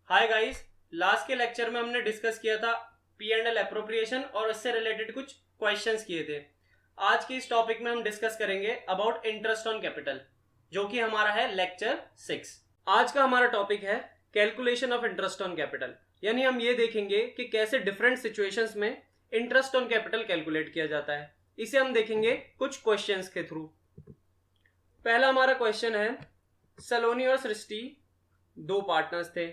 Hi guys. Last के lecture में हमने डिस्कस किया था पी एंड एल अप्रोप्रिएशन और उससे रिलेटेड कुछ क्वेश्चंस किए थे। आज की इस टॉपिक में हम डिस्कस करेंगे अबाउट इंटरेस्ट ऑन कैपिटल, जो कि हमारा है लेक्चर 6। आज का हमारा टॉपिक है calculation of interest on capital, यानी हम ये देखेंगे कि कैसे डिफरेंट सिचुएशंस में इंटरेस्ट ऑन कैपिटल कैलकुलेट किया जाता है। इसे हम देखेंगे कुछ क्वेश्चंस के थ्रू। पहला हमारा क्वेश्चन है, सलोनी और सृष्टि दो पार्टनर्स थे,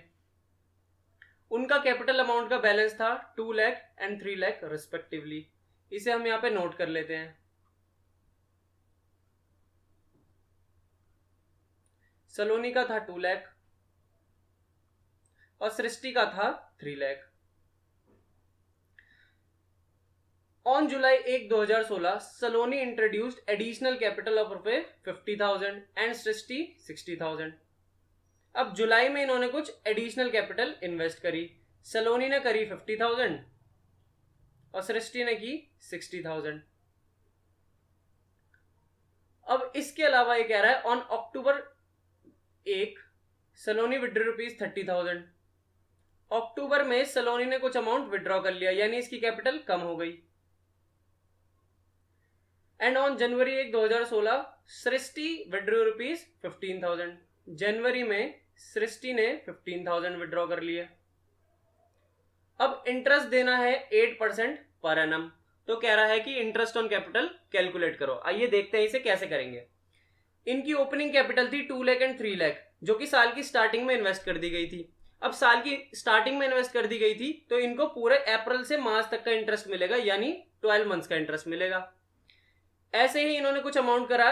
उनका कैपिटल अमाउंट का बैलेंस था 2 लाख एंड 3 लाख रिस्पेक्टिवली। इसे हम यहां पे नोट कर लेते हैं। सलोनी का था 2 लाख और सृष्टि का था 3 lakh. On July 1, 2016 Saloni introduced additional capital of ₹50,000 and Srishti 60,000। अब जुलाई में इन्होंने कुछ एडिशनल कैपिटल इन्वेस्ट करी। सलोनी ने करी 50,000 और सृष्टि ने की 60,000। अब इसके अलावा ये कह रहा है ऑन अक्टूबर 1 सलोनी विड्रॉ ₹30,000। अक्टूबर में सलोनी ने कुछ अमाउंट विड्रॉ कर लिया, यानी इसकी कैपिटल कम हो गई। And on January 1, 2016 Srishti withdraw ₹15,000। जनवरी में सृष्टि ने 15,000 विड्रॉ कर लिए। अब इंटरेस्ट देना है 8% पर एनम, तो कह रहा है कि इंटरेस्ट ऑन कैपिटल कैलकुलेट करो। आइए देखते हैं इसे कैसे करेंगे। इनकी ओपनिंग कैपिटल थी 2 लाख एंड 3 लाख, जो कि साल की स्टार्टिंग में इन्वेस्ट कर दी गई थी। अब साल की स्टार्टिंग में इन्वेस्ट कर दी गई थी तो इनको पूरे अप्रैल से मार्च तक का इंटरेस्ट मिलेगा, यानी 12 मंथ्स का इंटरेस्ट मिलेगा। ऐसे ही इन्होंने कुछ अमाउंट करा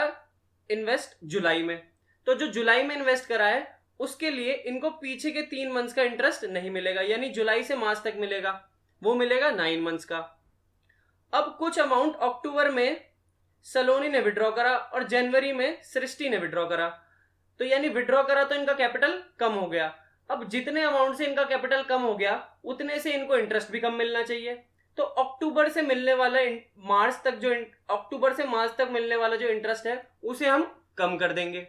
इन्वेस्ट जुलाई में, तो जो जुलाई में इन्वेस्ट करा है उसके लिए इनको पीछे के 3 मंथ्स का इंटरेस्ट नहीं मिलेगा, यानी जुलाई से मार्च तक मिलेगा, वो मिलेगा 9 मंथ्स का। अब कुछ अमाउंट अक्टूबर में सलोनी ने विड्रॉ करा और जनवरी में सृष्टि ने विड्रॉ करा, तो यानी विड्रॉ करा तो इनका कैपिटल कम हो गया। अब जितने अमाउंट से इनका कैपिटल कम हो गया उतने से इनको इंटरेस्ट भी कम मिलना चाहिए, तो अक्टूबर से मिलने वाला मार्च तक जो अक्टूबर से मार्च तक मिलने वाला जो इंटरेस्ट है उसे हम कम कर देंगे।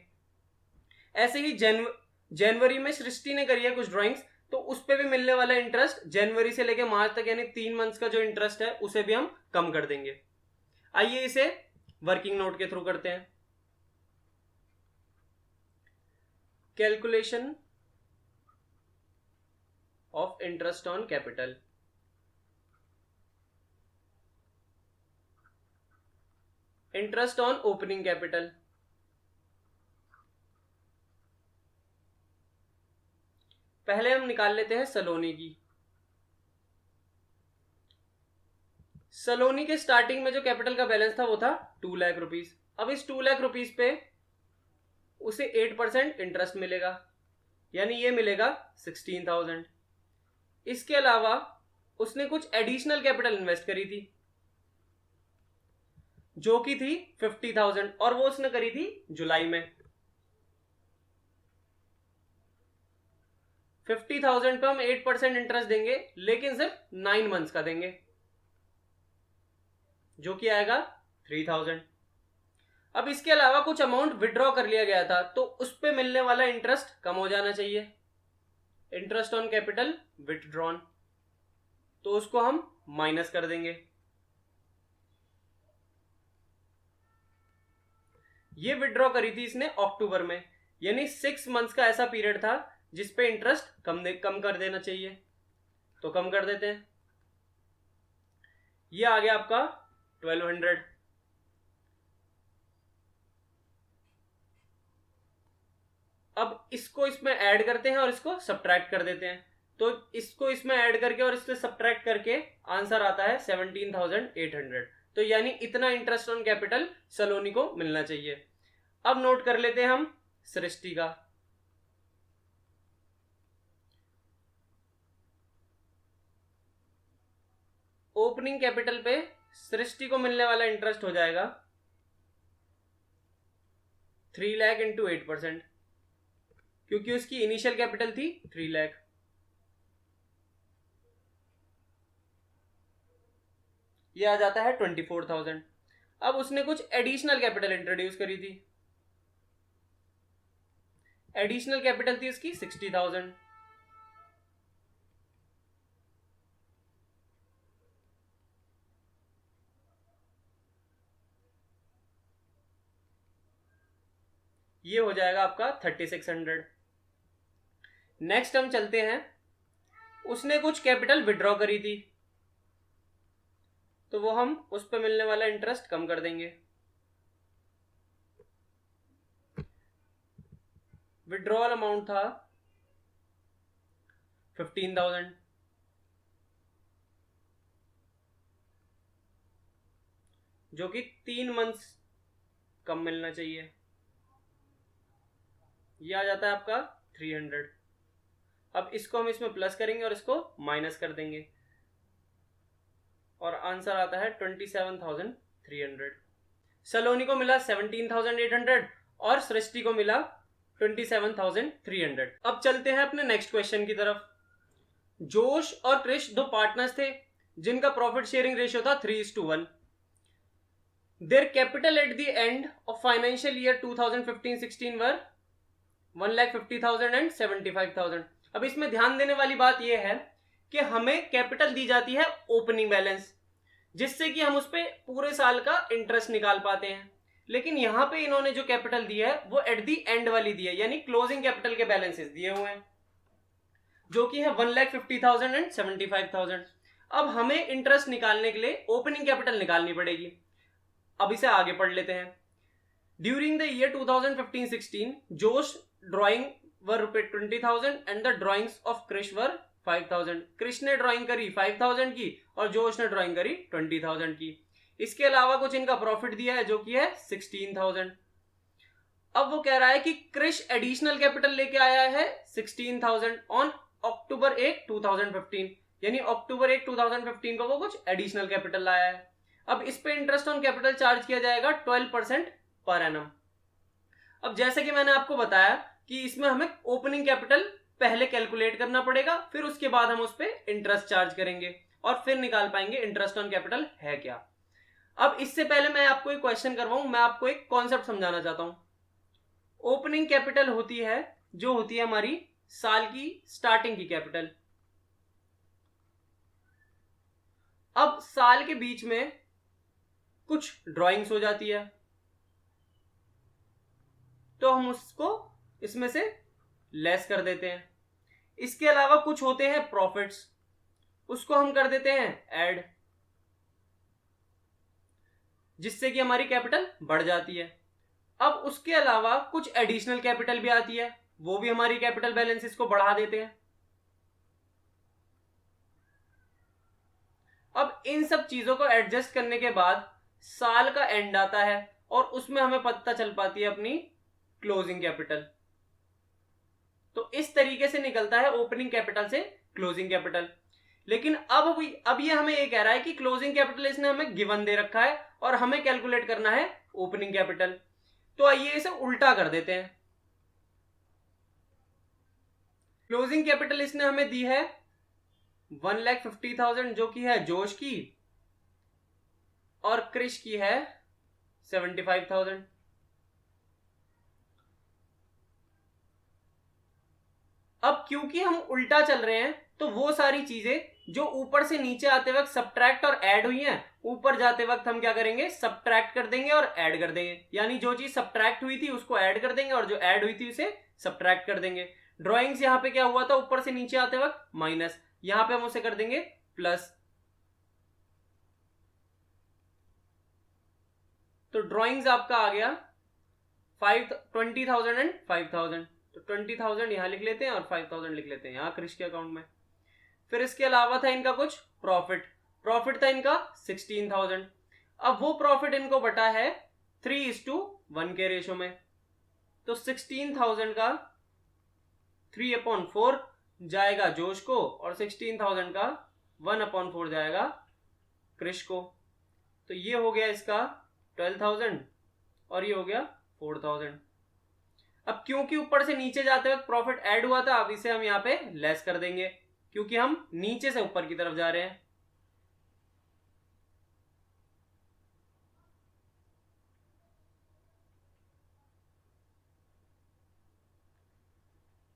ऐसे ही जनवरी में सृष्टि ने करी है कुछ ड्राइंग्स, तो उस पे भी मिलने वाला इंटरेस्ट जनवरी से लेकर मार्च तक यानी 3 मंथ्स का जो इंटरेस्ट है उसे भी हम कम कर देंगे। आइए इसे वर्किंग नोट के थ्रू करते हैं। Calculation of interest on capital. Interest on opening capital. पहले हम निकाल लेते हैं सलोनी की। सलोनी के स्टार्टिंग में जो कैपिटल का बैलेंस था वो था 2 लाख रुपीस। अब इस 2 लाख रुपीस पे उसे 8% इंटरेस्ट मिलेगा, यानी ये मिलेगा 16,000। इसके अलावा उसने कुछ एडिशनल कैपिटल इन्वेस्ट करी थी जो कि थी 50,000 और वो उसने करी थी जुलाई में। 50,000 पे हम 8% इंटरेस्ट देंगे, लेकिन सिर्फ 9 मंथ्स का देंगे, जो कि आएगा 3,000। अब इसके अलावा कुछ अमाउंट विड्रॉ कर लिया गया था तो उस पे मिलने वाला इंटरेस्ट कम हो जाना चाहिए। इंटरेस्ट ऑन कैपिटल विथड्रॉन, तो उसको हम माइनस कर देंगे। ये विड्रॉ करी थी इसने अक्टूबर में, यानी 6 मंथ्स का ऐसा पीरियड था जिसपे इंटरेस्ट कम कर देना चाहिए, तो कम कर देते हैं। ये आ गया आपका 1200। अब इसको इसमें ऐड करते हैं और इसको सब्ट्रैक्ट कर देते हैं, तो इसको इसमें ऐड करके और इससे सब्ट्रैक्ट करके आंसर आता है 17,800। तो यानी इतना इंटरेस्ट ऑन कैपिटल सलोनी को मिलना चाहिए। अब नोट कर लेते हैं हम सृष्टि का। ओपनिंग कैपिटल पे सृष्टि को मिलने वाला इंटरेस्ट हो जाएगा 3 लाख इंटू 8%, क्योंकि उसकी इनिशियल कैपिटल थी 3 लाख। ये आ जाता है 24,000। अब उसने कुछ एडिशनल कैपिटल इंट्रोड्यूस करी थी, एडिशनल कैपिटल थी उसकी 60,000। ये हो जाएगा आपका 3600। नेक्स्ट हम चलते हैं, उसने कुछ कैपिटल विड्रॉ करी थी, तो वो हम उस पर मिलने वाला इंटरेस्ट कम कर देंगे। विड्रॉल अमाउंट था 15,000, जो कि 3 मंथ्स कम मिलना चाहिए। ये आ जाता है आपका 300। अब इसको हम इसमें प्लस करेंगे और इसको माइनस कर देंगे, और आंसर आता है 27,300। सलोनी को मिला 17,800 और सृष्टि को मिला 27,300। अब चलते हैं अपने नेक्स्ट क्वेश्चन की तरफ। जोश और क्रिश दो पार्टनर्स थे जिनका प्रॉफिट शेयरिंग रेशियो था 3:1। Their capital at the end of financial year 2015-16 were 1,50,000 and 75,000। अब इसमें ध्यान देने वाली बात यह है कि हमें कैपिटल दी जाती है ओपनिंग बैलेंस, जिससे कि हम उस पे पूरे साल का इंटरेस्ट निकाल पाते हैं। लेकिन यहां पे इन्होंने जो कैपिटल दी है वो एट दी एंड वाली दी है, यानी क्लोजिंग कैपिटल के बैलेंसेस दिए हुए हैं, जो कि है 1,50,000 एंड 75,000। अब हमें इंटरेस्ट निकालने के लिए ओपनिंग कैपिटल निकालनी पड़ेगी। अब इसे आगे पढ़ लेते हैं। During the year 2015-16 Josh drawing were ₹20,000 and the drawings of Krish were 5,000। Krish ने ड्राइंग करी 5,000 की और जोश ने ड्राइंग करी 20,000 की। इसके अलावा कुछ इनका प्रॉफिट दिया है जो कि है 16,000। अब वो कह रहा है कि क्रिश एडिशनल कैपिटल लेके आया है 16,000 ऑन अक्टूबर 1, 2015, यानी अक्टूबर 1, 2015 को वो कुछ एडिशनल कैपिटल लाया है। अब इस पे इंटरेस्ट ऑन कैपिटल चार्ज किया जाएगा 12% पर एनम। अब जैसे कि मैंने आपको बताया कि इसमें हमें ओपनिंग कैपिटल पहले कैलकुलेट करना पड़ेगा, फिर उसके बाद हम उस पर इंटरेस्ट चार्ज करेंगे और फिर निकाल पाएंगे इंटरेस्ट ऑन कैपिटल है क्या। अब इससे पहले मैं आपको एक क्वेश्चन करवाऊं, मैं आपको एक कॉन्सेप्ट समझाना चाहता हूं। ओपनिंग कैपिटल होती है जो होती है हमारी साल की स्टार्टिंग की कैपिटल। अब साल के बीच में कुछ ड्राइंग्स हो जाती है तो हम उसको इसमें से लेस कर देते हैं। इसके अलावा कुछ होते हैं प्रॉफिट्स, उसको हम कर देते हैं ऐड, जिससे कि हमारी कैपिटल बढ़ जाती है। अब उसके अलावा कुछ एडिशनल कैपिटल भी आती है, वो भी हमारी कैपिटल बैलेंसेस को बढ़ा देते हैं। अब इन सब चीजों को एडजस्ट करने के बाद साल का एंड आता है और उसमें हमें पता चल पाती है अपनी क्लोजिंग कैपिटल। तो इस तरीके से निकलता है ओपनिंग कैपिटल से क्लोजिंग कैपिटल। लेकिन अब ये हमें ये कह रहा है कि क्लोजिंग कैपिटल इसने हमें गिवन दे रखा है और हमें कैलकुलेट करना है ओपनिंग कैपिटल। तो आइए इसे उल्टा कर देते हैं। क्लोजिंग कैपिटल इसने हमें दी है 1,50,000 जो कि है जोश की, और क्रिश की है 75,000। अब क्योंकि हम उल्टा चल रहे हैं तो वो सारी चीजें जो ऊपर से नीचे आते वक्त सब्ट्रैक्ट और ऐड हुई हैं, ऊपर जाते वक्त हम क्या करेंगे, सब्ट्रैक्ट कर देंगे और ऐड कर देंगे। यानी जो चीज सब्ट्रैक्ट हुई थी उसको ऐड कर देंगे और जो ऐड हुई थी उसे सब्ट्रैक्ट कर देंगे। ड्राइंग्स यहां पे क्या हुआ था, ऊपर से नीचे आते वक्त माइनस, यहां पे हम उसे कर देंगे प्लस। तो ड्राइंग्स आपका आ गया 20,000 एंड 5,000। तो 20,000 यहां लिख लेते हैं और 5,000 लिख लेते हैं यहां क्रिश के अकाउंट में। फिर इसके अलावा था इनका कुछ प्रॉफिट था इनका 16,000। अब वो प्रॉफिट इनको बटा है 3:1 के रेशो में। तो 16,000 का 3/4 जाएगा जोश को और 16,000 का 1/4 जाएगा क्रिश को। तो ये हो गया इसका 12,000 और ये हो गया 4,000। अब क्योंकि ऊपर से नीचे जाते वक्त प्रॉफिट ऐड हुआ था, अब इसे हम यहां पे लेस कर देंगे क्योंकि हम नीचे से ऊपर की तरफ जा रहे हैं।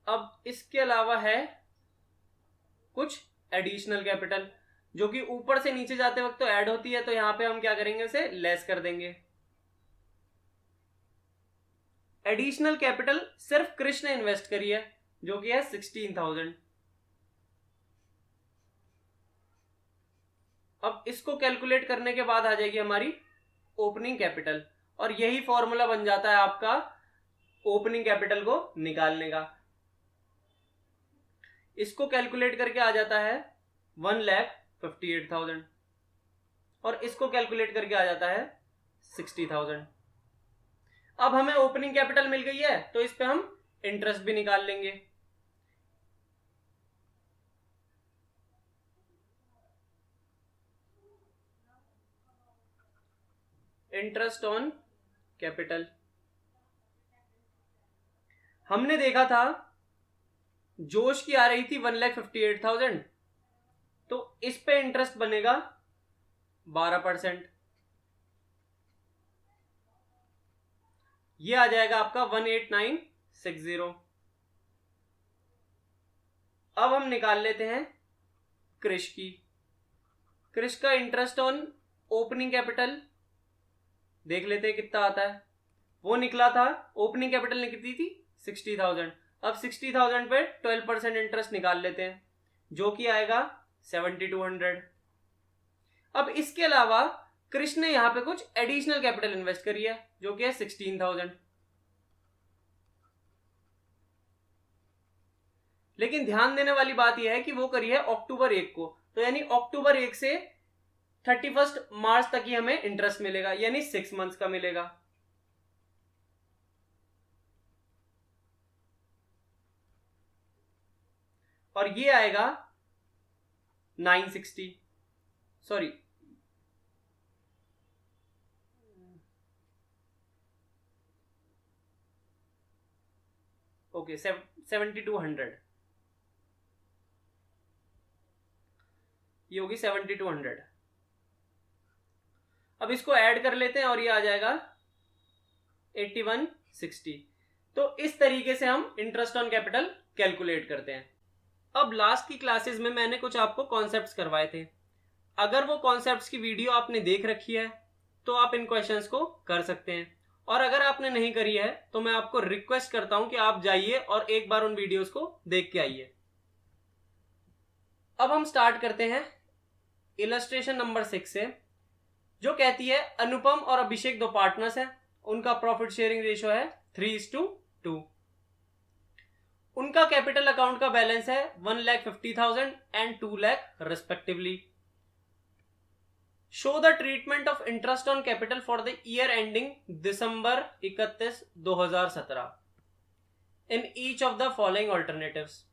अब इसके अलावा है कुछ एडिशनल कैपिटल जो कि ऊपर से नीचे जाते वक्त तो ऐड होती है, तो यहां पे हम क्या करेंगे, उसे लेस कर देंगे। एडिशनल कैपिटल सिर्फ कृष्ण ने इन्वेस्ट करी है जो कि है 16,000। अब इसको कैलकुलेट करने के बाद आ जाएगी हमारी ओपनिंग कैपिटल, और यही फॉर्मूला बन जाता है आपका ओपनिंग कैपिटल को निकालने का। इसको कैलकुलेट करके आ जाता है 1,58,000 और इसको कैलकुलेट करके आ जाता है 60,000। अब हमें ओपनिंग कैपिटल मिल गई है तो इस पे हम इंटरेस्ट भी निकाल लेंगे। इंटरेस्ट ऑन कैपिटल हमने देखा था जोश की आ रही थी 1,58,000, तो इस पे इंटरेस्ट बनेगा 12%। ये आ जाएगा आपका 18960। अब हम निकाल लेते हैं कृष की। कृष का इंटरेस्ट ऑन ओपनिंग कैपिटल देख लेते हैं कितना आता है। वो निकला था, ओपनिंग कैपिटल ने कितनी थी 60,000। अब 60,000 पे 12% इंटरेस्ट निकाल लेते हैं जो कि आएगा 7,200। अब इसके अलावा कृष्ण ने यहां पे कुछ एडिशनल कैपिटल इन्वेस्ट करी है जो कि है 16,000। लेकिन ध्यान देने वाली बात यह है कि वो करी है अक्टूबर 1 को, तो यानी अक्टूबर 1 से 31 मार्च तक ही हमें इंटरेस्ट मिलेगा, यानी 6 मंथ्स का मिलेगा। और ये आएगा 960, सॉरी ओके 7,200, ये होगी 7,200। अब इसको ऐड कर लेते हैं और ये आ जाएगा 8160। तो इस तरीके से हम इंटरेस्ट ऑन कैपिटल कैलकुलेट करते हैं। अब लास्ट की क्लासेस में मैंने कुछ आपको कॉन्सेप्ट्स करवाए थे। अगर वो कॉन्सेप्ट्स की वीडियो आपने देख रखी है तो आप इन क्वेश्चंस को कर सकते हैं, और अगर आपने नहीं करी है तो मैं आपको रिक्वेस्ट करता हूं कि आप जाइए और एक बार उन वीडियोस को देख के आइए। अब हम स्टार्ट करते हैं इलस्ट्रेशन नंबर 6 से, जो कहती है अनुपम और अभिषेक दो पार्टनर्स हैं, उनका प्रॉफिट शेयरिंग रेशियो है 3:2। उनका कैपिटल अकाउंट का बैलेंस है 1,50,000 and 2 lakh respectively. Show the treatment of interest on capital for the year ending December 31, 2017 in each of the following alternatives.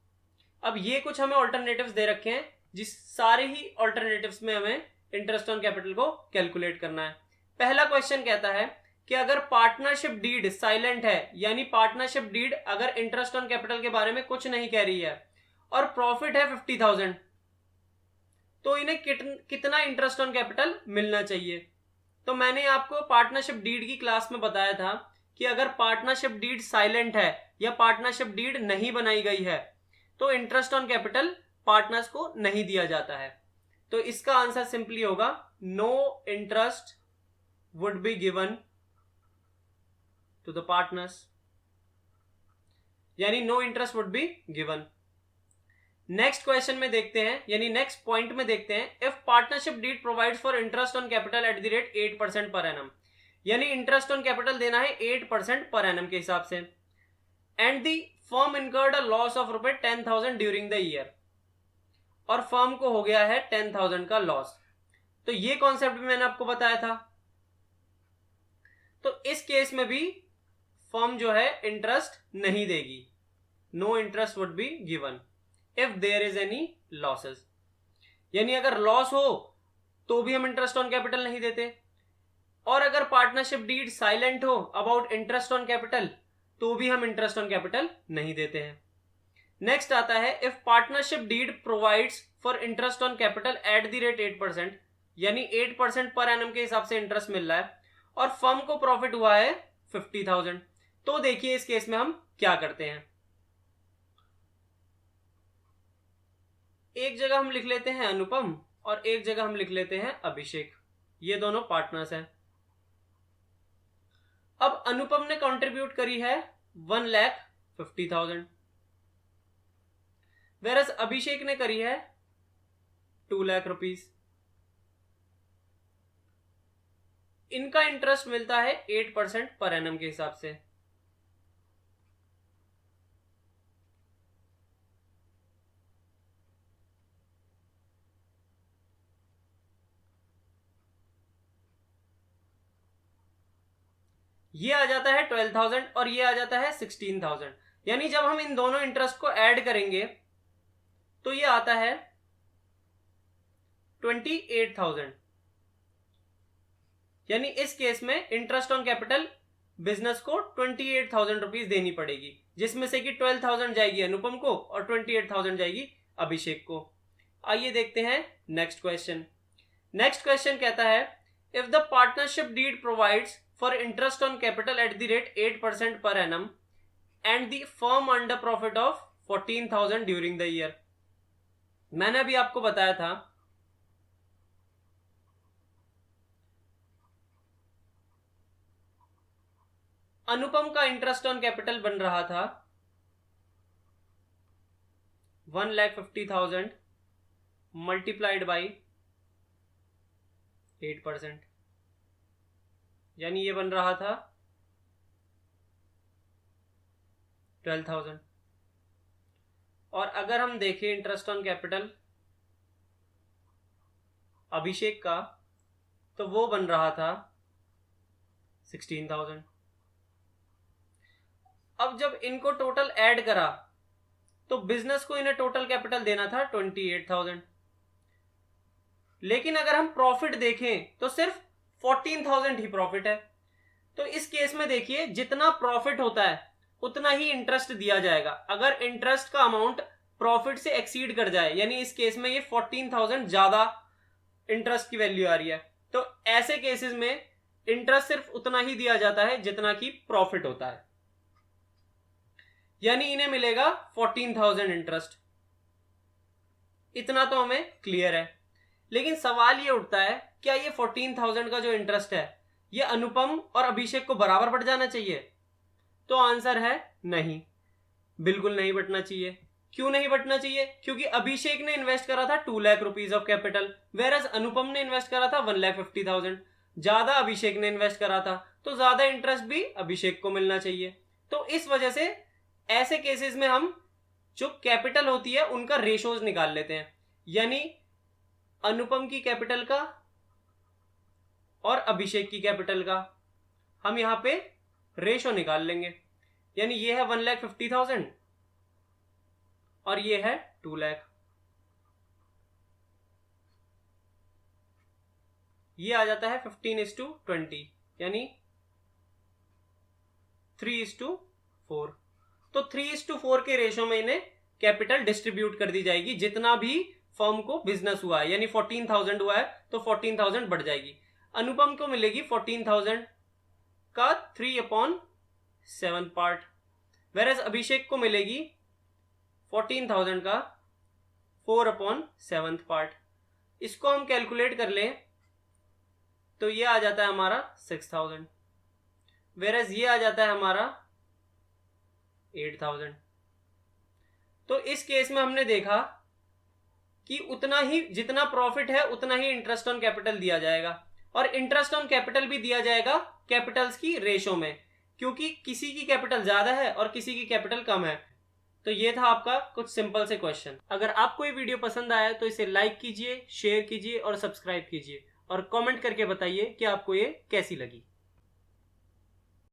अब ये कुछ हमें ऑल्टरनेटिव्स दे रखे हैं, जिस सारे ही ऑल्टरनेटिव्स में हमें इंटरेस्ट ऑन कैपिटल को कैलकुलेट करना है। पहला क्वेश्चन कहता है कि अगर पार्टनरशिप डीड साइलेंट है, यानी पार्टनरशिप डीड अगर इंटरेस्ट ऑन कैपिटल के बारे में कुछ नहीं कह रही है और प्रॉफिट है 50,000, तो इन्हें कितना इंटरेस्ट ऑन कैपिटल मिलना चाहिए। तो मैंने आपको पार्टनरशिप डीड की क्लास में बताया था कि अगर पार्टनरशिप डीड साइलेंट है या पार्टनरशिप डीड नहीं बनाई गई है तो इंटरेस्ट ऑन कैपिटल पार्टनर्स को नहीं दिया जाता है। तो इसका आंसर सिंपली होगा no interest would be given to the partners, यानी no interest would be given. Next question में देखते हैं, यानी नेक्स्ट पॉइंट में देखते हैं, if partnership deed provides for interest on capital at the rate 8% per annum, यानी इंटरेस्ट ऑन कैपिटल देना है 8% पर एनम के हिसाब से, and the firm incurred a loss of ₹10,000 during the year, और फर्म को हो गया है 10,000 का लॉस। तो ये कॉन्सेप्ट भी मैंने आपको बताया था। तो इस केस में भी फर्म जो है इंटरेस्ट नहीं देगी, no interest would be given if there is any losses, यानी अगर लॉस हो तो भी हम इंटरेस्ट ऑन कैपिटल नहीं देते, और अगर पार्टनरशिप डीड साइलेंट हो अबाउट इंटरेस्ट ऑन कैपिटल तो भी हम इंटरेस्ट ऑन कैपिटल नहीं देते हैं। नेक्स्ट आता है if partnership deed provides for interest on capital at the rate 8%, यानी 8% पर एनम के हिसाब से इंटरेस्ट मिल रहा है और फर्म को प्रॉफिट हुआ है 50,000, तो देखिए इस केस में हम क्या करते हैं। एक जगह हम लिख लेते हैं अनुपम और एक जगह हम लिख लेते हैं अभिषेक, ये दोनों पार्टनर्स हैं। अब अनुपम ने कंट्रीब्यूट करी है 1,50,000, वेरस अभिषेक ने करी है 2 लाख रुपीस। इनका इंटरेस्ट मिलता है 8% पर एनम के हिसाब से। ये आ जाता है 12,000 और ये आ जाता है 16,000। यानी जब हम इन दोनों इंटरेस्ट को ऐड करेंगे तो ये आता है 28,000। यानी इस केस में इंटरेस्ट ऑन कैपिटल बिजनेस को 28,000 रुपीज देनी पड़ेगी, जिसमें से कि 12,000 जाएगी अनुपम को और 28,000 जाएगी अभिषेक को। आइए देखते हैं नेक्स्ट क्वेश्चन। नेक्स्ट क्वेश्चन कहता है if the partnership deed provides for interest on capital at the rate 8% per annum and the firm earned a profit of 14,000 during the year. मैंने अभी आपको बताया था अनुपम का इंटरेस्ट ऑन कैपिटल बन रहा था 1,50,000 मल्टीप्लाइड बाई 8%, यानी ये बन रहा था 12,000। और अगर हम देखें इंटरेस्ट ऑन कैपिटल अभिषेक का तो वो बन रहा था 16,000। अब जब इनको टोटल ऐड करा तो बिजनेस को इन्हें टोटल कैपिटल देना था 28,000, लेकिन अगर हम प्रॉफिट देखें तो सिर्फ 14,000 ही प्रॉफिट है। तो इस केस में देखिए जितना प्रॉफिट होता है उतना ही इंटरेस्ट दिया जाएगा। अगर इंटरेस्ट का अमाउंट प्रॉफिट से एक्सीड कर जाए, यानी इस केस में ये 14,000 ज्यादा इंटरेस्ट की वैल्यू आ रही है, तो ऐसे केसेस में इंटरेस्ट सिर्फ उतना ही दिया जाता है जितना कि प्रॉफिट होता है, यानी इन्हें मिलेगा 14,000 इंटरेस्ट। इतना तो हमें क्लियर है, लेकिन सवाल ये उठता है क्या ये 14,000 का जो इंटरेस्ट है ये अनुपम और अभिषेक को बराबर बढ़ जाना चाहिए? तो आंसर है नहीं, बिल्कुल नहीं बढ़ना चाहिए। क्यों नहीं बढ़ना चाहिए? क्योंकि अभिषेक ने इन्वेस्ट करा था 2 lakh rupees of capital, whereas Anupam ने इन्वेस्ट करा था 1,50,000। ज्यादा अभिषेक ने इन्वेस्ट करा था तो ज्यादा इंटरेस्ट भी अभिषेक को मिलना चाहिए। तो इस वजह से ऐसे केसेस में हम जो कैपिटल होती है उनका रेशोज निकाल लेते हैं, यानी अनुपम की कैपिटल का और अभिषेक की कैपिटल का हम यहां पे रेशो निकाल लेंगे। यानी ये है 1,50,000 और ये है 2 लाख। ये आ जाता है 15:20, यानी 3:4। तो 3:4 के रेशो में इन्हें कैपिटल डिस्ट्रीब्यूट कर दी जाएगी। जितना भी फर्म को बिजनेस हुआ है, यानी 14,000 हुआ है तो 14,000 बढ़ जाएगी। अनुपम को मिलेगी 14,000 का 3/7 पार्ट, वेरस अभिषेक को मिलेगी 14,000 का 4/7 पार्ट। इसको हम कैलकुलेट कर लें तो ये आ जाता है हमारा 6,000, वेरस ये आ जाता है हमारा 8,000। तो इस केस में हमने देखा कि उतना ही जितना प्रॉफिट है उतना ही इंटरेस्ट ऑन कैपिटल दिया जाएगा, और इंटरेस्ट ऑन कैपिटल भी दिया जाएगा कैपिटल्स की रेशो में, क्योंकि किसी की कैपिटल ज्यादा है और किसी की कैपिटल कम है। तो ये था आपका कुछ सिंपल से क्वेश्चन। अगर आपको ये वीडियो पसंद आया तो इसे लाइक कीजिए, शेयर कीजिए और सब्सक्राइब कीजिए, और कमेंट करके बताइए कि आपको ये कैसी लगी।